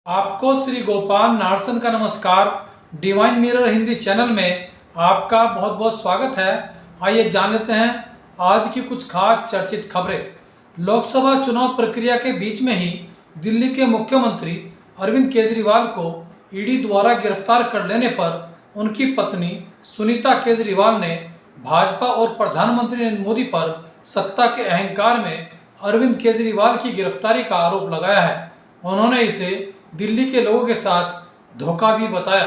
आपको श्री गोपाल नारसन का नमस्कार। डिवाइन मिरर हिंदी चैनल में आपका बहुत बहुत स्वागत है। आइए जान लेते हैं आज की कुछ खास चर्चित खबरें। लोकसभा चुनाव प्रक्रिया के बीच में ही दिल्ली के मुख्यमंत्री अरविंद केजरीवाल को ईडी द्वारा गिरफ्तार कर लेने पर उनकी पत्नी सुनीता केजरीवाल ने भाजपा और प्रधानमंत्री नरेंद्र मोदी पर सत्ता के अहंकार में अरविंद केजरीवाल की गिरफ्तारी का आरोप लगाया है। उन्होंने इसे दिल्ली के लोगों के साथ धोखा भी बताया।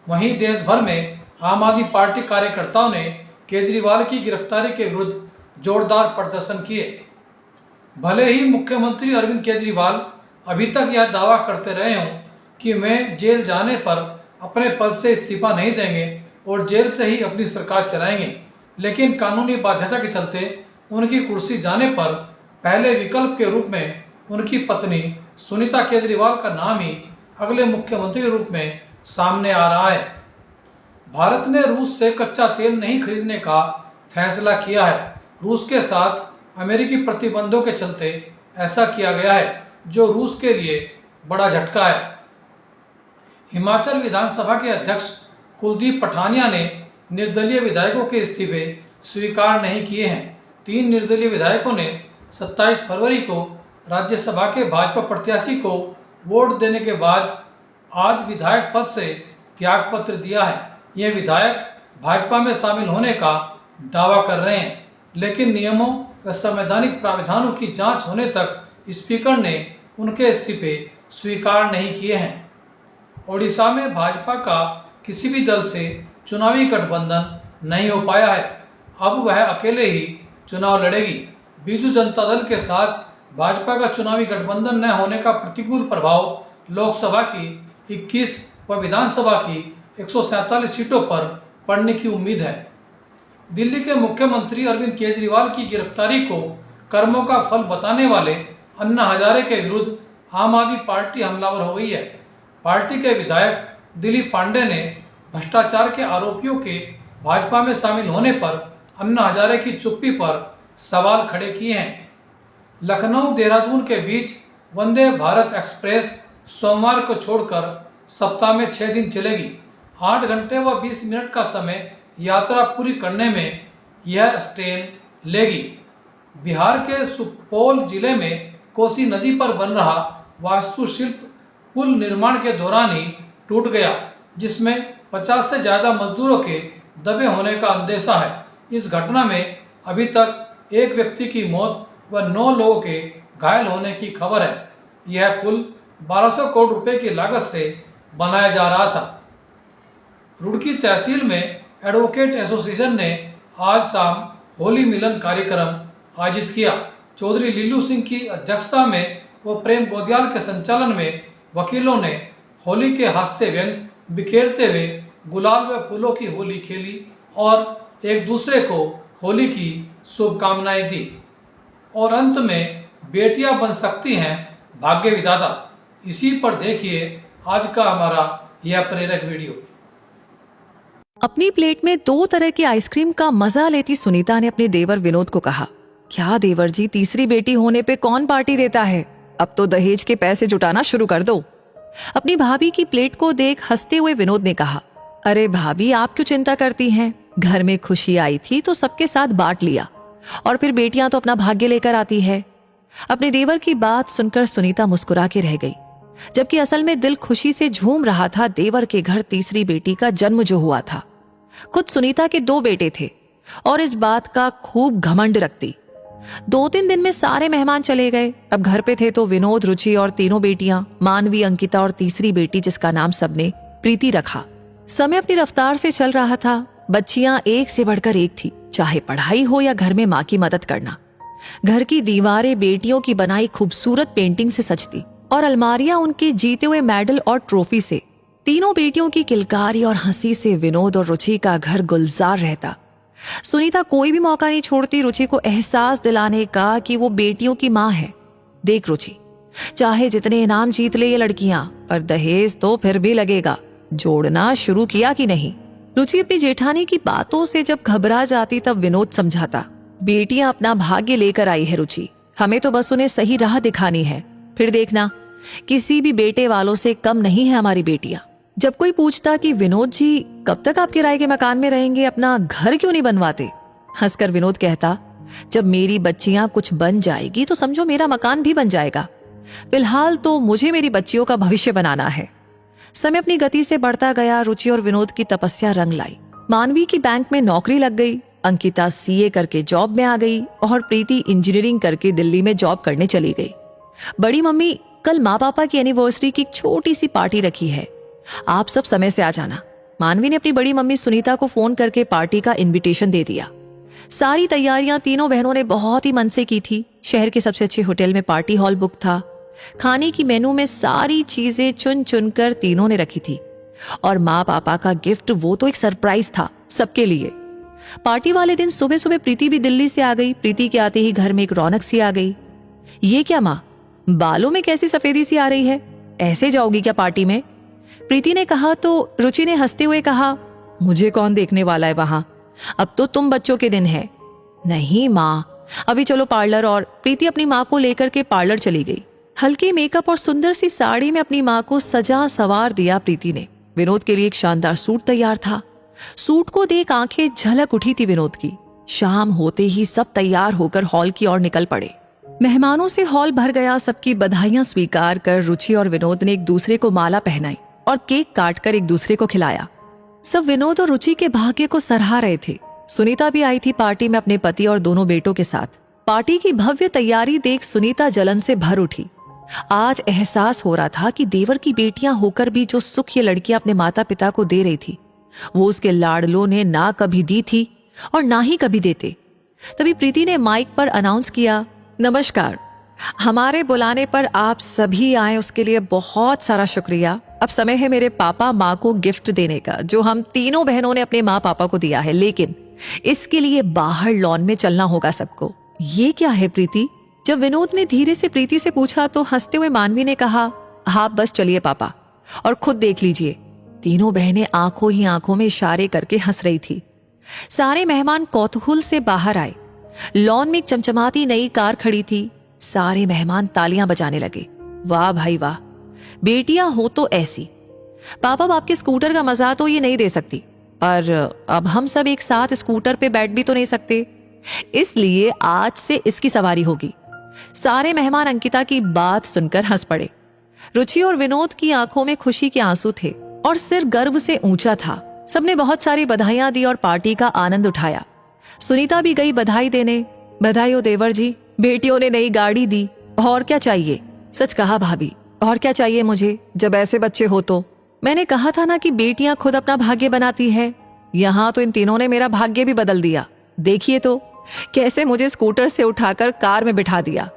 वहीं देश भर में आम आदमी पार्टी कार्यकर्ताओं ने केजरीवाल की गिरफ्तारी के विरुद्ध जोरदार प्रदर्शन किए। भले ही मुख्यमंत्री अरविंद केजरीवाल अभी तक यह दावा करते रहे हों कि वे जेल जाने पर अपने पद से इस्तीफा नहीं देंगे और जेल से ही अपनी सरकार चलाएंगे, लेकिन कानूनी बाध्यता के चलते उनकी कुर्सी जाने पर पहले विकल्प के रूप में उनकी पत्नी सुनीता केजरीवाल का नाम ही अगले मुख्यमंत्री के रूप में सामने आ रहा है। भारत ने रूस से कच्चा तेल नहीं खरीदने का फैसला किया है। रूस के साथ अमेरिकी प्रतिबंधों के चलते ऐसा किया गया है, जो रूस के लिए बड़ा झटका है। हिमाचल विधानसभा के अध्यक्ष कुलदीप पठानिया ने निर्दलीय विधायकों के इस्तीफे स्वीकार नहीं किए हैं। 3 निर्दलीय विधायकों ने 27 फरवरी को राज्यसभा के भाजपा प्रत्याशी को वोट देने के बाद आज विधायक पद से त्यागपत्र दिया है। ये विधायक भाजपा में शामिल होने का दावा कर रहे हैं, लेकिन नियमों व संवैधानिक प्रावधानों की जांच होने तक स्पीकर ने उनके इस्तीफे स्वीकार नहीं किए हैं। ओडिशा में भाजपा का किसी भी दल से चुनावी गठबंधन नहीं हो पाया है। अब वह अकेले ही चुनाव लड़ेगी। बीजू जनता दल के साथ भाजपा का चुनावी गठबंधन न होने का प्रतिकूल प्रभाव लोकसभा की 21 व विधानसभा की 147 सीटों पर पड़ने की उम्मीद है। दिल्ली के मुख्यमंत्री अरविंद केजरीवाल की गिरफ्तारी को कर्मों का फल बताने वाले अन्ना हजारे के विरुद्ध आम आदमी पार्टी हमलावर हो गई है। पार्टी के विधायक दिलीप पांडे ने भ्रष्टाचार के आरोपियों के भाजपा में शामिल होने पर अन्ना हजारे की चुप्पी पर सवाल खड़े किए हैं। लखनऊ देहरादून के बीच वंदे भारत एक्सप्रेस सोमवार को छोड़कर सप्ताह में 6 दिन चलेगी। 8 घंटे व 20 मिनट का समय यात्रा पूरी करने में यह ट्रेन लेगी। बिहार के सुपौल जिले में कोसी नदी पर बन रहा वास्तुशिल्प पुल निर्माण के दौरान ही टूट गया, जिसमें 50 से ज़्यादा मजदूरों के दबे होने का अंदेशा है। इस घटना में अभी तक 1 व्यक्ति की मौत व 9 लोगों के घायल होने की खबर है। यह पुल 1200 करोड़ रुपए की लागत से बनाया जा रहा था। रुड़की तहसील में एडवोकेट एसोसिएशन ने आज शाम होली मिलन कार्यक्रम आयोजित किया। चौधरी लीलू सिंह की अध्यक्षता में व प्रेम गोदियाल के संचालन में वकीलों ने होली के हास्य व्यंग बिखेरते हुए गुलाल व फूलों की होली खेली और एक दूसरे को होली की शुभकामनाएं दी। और अंत में बेटियां बन सकती हैं भाग्य विधाता। इसी पर देखिए आज का हमारा यह प्रेरक वीडियो। अपनी प्लेट में 2 तरह की आइसक्रीम का मजा लेती सुनीता ने अपने देवर विनोद को कहा, क्या देवर जी, तीसरी बेटी होने पे कौन पार्टी देता है? अब तो दहेज के पैसे जुटाना शुरू कर दो। अपनी भाभी की प्लेट को देख हंसते हुए विनोद ने कहा, अरे भाभी, आप क्यों चिंता करती हैं? घर में खुशी आई थी तो सबके साथ बांट लिया, और फिर बेटियां तो अपना भाग्य लेकर आती है। अपने देवर की बात सुनकर सुनीता मुस्कुरा के रह गई, जबकि असल में दिल खुशी से झूम रहा था देवर के घर तीसरी बेटी का जन्म जो हुआ था। खुद सुनीता के 2 बेटे थे और इस बात का खूब घमंड रखती। 2-3 दिन में सारे मेहमान चले गए। अब घर पे थे तो विनोद, रुचि और 3 बेटियां, मानवी, अंकिता और तीसरी बेटी जिसका नाम सबने प्रीति रखा। समय अपनी रफ्तार से चल रहा था। बच्चियां एक से बढ़कर एक थी, चाहे पढ़ाई हो या घर में माँ की मदद करना। घर की दीवारें बेटियों की बनाई खूबसूरत पेंटिंग से सजती और अलमारियां उनके जीते हुए मेडल और ट्रॉफी से। 3 बेटियों की किलकारी और हंसी से विनोद और रुचि का घर गुलजार रहता। सुनीता कोई भी मौका नहीं छोड़ती रुचि को एहसास दिलाने का कि वो बेटियों की माँ है। देख रुचि, चाहे जितने इनाम जीत ले ये लड़कियां, पर दहेज तो फिर भी लगेगा। जोड़ना शुरू किया कि नहीं? रुचि अपनी जेठानी की बातों से जब घबरा जाती तब विनोद समझाता, बेटियां अपना भाग्य लेकर आई है रुचि, हमें तो बस उन्हें सही राह दिखानी है, फिर देखना किसी भी बेटे वालों से कम नहीं है हमारी बेटियां। जब कोई पूछता कि विनोद जी कब तक आप किराए के मकान में रहेंगे, अपना घर क्यों नहीं बनवाते, हंसकर विनोद कहता, जब मेरी बच्चियां कुछ बन जाएगी तो समझो मेरा मकान भी बन जाएगा। फिलहाल तो मुझे मेरी बच्चियों का भविष्य बनाना है। समय अपनी गति से बढ़ता गया। रुचि और विनोद की तपस्या रंग लाई। मानवी की बैंक में नौकरी लग गई, अंकिता सीए करके जॉब में आ गई और प्रीति इंजीनियरिंग करके दिल्ली में जॉब करने चली गई। बड़ी मम्मी कल माँ पापा की एनिवर्सरी की एक छोटी सी पार्टी रखी है, आप सब समय से आ जाना। मानवी ने अपनी बड़ी मम्मी सुनीता को फोन करके पार्टी का इनविटेशन दे दिया। सारी तैयारियां तीनों बहनों ने बहुत ही मन से की थी। शहर के सबसे अच्छे होटल में पार्टी हॉल बुक था। खाने की मेनू में सारी चीजें चुन चुन कर तीनों ने रखी थी और माँ पापा का गिफ्ट वो तो एक सरप्राइज था सबके लिए। पार्टी वाले दिन सुबह सुबह प्रीति भी दिल्ली से आ गई। प्रीति के आते ही घर में एक रौनक सी आ गई। ये क्या माँ, बालों में कैसी सफेदी सी आ रही है, ऐसे जाओगी क्या पार्टी में? प्रीति ने कहा तो रुचि ने हंसते हुए कहा, मुझे कौन देखने वाला है वहां, अब तो तुम बच्चों के दिन है। नहीं माँ, अभी चलो पार्लर। और प्रीति अपनी माँ को लेकर के पार्लर चली गई। हल्के मेकअप और सुंदर सी साड़ी में अपनी माँ को सजा सवार दिया प्रीति ने। विनोद के लिए एक शानदार सूट तैयार था। सूट को देख आंखें झलक उठी थी विनोद की। शाम होते ही सब तैयार होकर हॉल की ओर निकल पड़े। मेहमानों से हॉल भर गया। सबकी बधाइयां स्वीकार कर रुचि और विनोद ने एक दूसरे को माला पहनाई और केक काट कर एक दूसरे को खिलाया। सब विनोद और रुचि के भाग्य को सराह रहे थे। सुनीता भी आई थी पार्टी में अपने पति और दोनों बेटों के साथ। पार्टी की भव्य तैयारी देख सुनीता जलन से भर उठी। आज एहसास हो रहा था कि देवर की बेटियां होकर भी जो सुख ये लड़कियां अपने माता पिता को दे रही थी वो उसके लाडलों ने ना कभी दी थी और ना ही कभी देते। तभी प्रीति ने माइक पर अनाउंस किया, नमस्कार, हमारे बुलाने पर आप सभी आए उसके लिए बहुत सारा शुक्रिया। अब समय है मेरे पापा माँ को गिफ्ट देने का, जो हम तीनों बहनों ने अपने माँ पापा को दिया है, लेकिन इसके लिए बाहर लॉन में चलना होगा सबको। ये क्या है प्रीति? जब विनोद ने धीरे से प्रीति से पूछा तो हंसते हुए मानवी ने कहा, हाँ बस चलिए पापा, और खुद देख लीजिए। तीनों बहनें आंखों ही आंखों में इशारे करके हंस रही थी। सारे मेहमान कौतूहल से बाहर आए। लॉन में एक चमचमाती नई कार खड़ी थी। सारे मेहमान तालियां बजाने लगे। वाह भाई वाह, बेटियां हो तो ऐसी। पापा बाप के स्कूटर का मजा तो ये नहीं दे सकती, पर अब हम सब एक साथ स्कूटर पे बैठ भी तो नहीं सकते, इसलिए आज से इसकी सवारी होगी। सारे मेहमान अंकिता की बात सुनकर हंस पड़े। रुचि और विनोद की आंखों में खुशी के आंसू थे और सिर गर्व से ऊंचा था। सबने बहुत सारी बधाइयां दी और पार्टी का आनंद उठाया। सुनीता भी गई बधाई देने। बधाई हो देवर जी, बेटियों ने नई गाड़ी दी, और क्या चाहिए? सच कहा भाभी, और क्या चाहिए मुझे जब ऐसे बच्चे हो तो। मैंने कहा था ना कि बेटियां खुद अपना भाग्य बनाती है। यहाँ तो इन तीनों ने मेरा भाग्य भी बदल दिया। देखिए तो कैसे मुझे स्कूटर से उठाकर कार में बिठा दिया।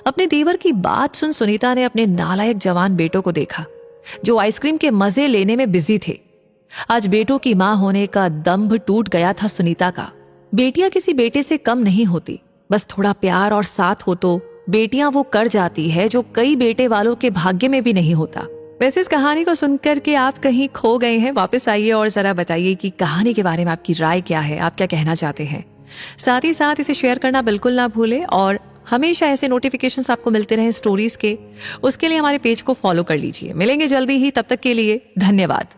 अपने देवर की बात सुन सुनीता ने अपने नालायक जवान बेटों को देखा जो आइसक्रीम के मजे लेने में बिजी थे। आज बेटों की मां होने का दंभ टूट गया था सुनीता का। बेटियां किसी बेटे से कम नहीं होती, बस थोड़ा प्यार और साथ हो तो बेटियां वो कर जाती है जो कई बेटे वालों के भाग्य में भी नहीं होता। वैसे इस कहानी को सुनकर के आप कहीं खो गए हैं, वापस आइए और जरा बताइए कि कहानी के बारे में आपकी राय क्या है, आप क्या कहना चाहते हैं। साथ ही साथ इसे शेयर करना बिल्कुल ना भूलें और हमेशा ऐसे नोटिफिकेशंस आपको मिलते रहे स्टोरीज के, उसके लिए हमारे पेज को फॉलो कर लीजिए। मिलेंगे जल्दी ही, तब तक के लिए धन्यवाद।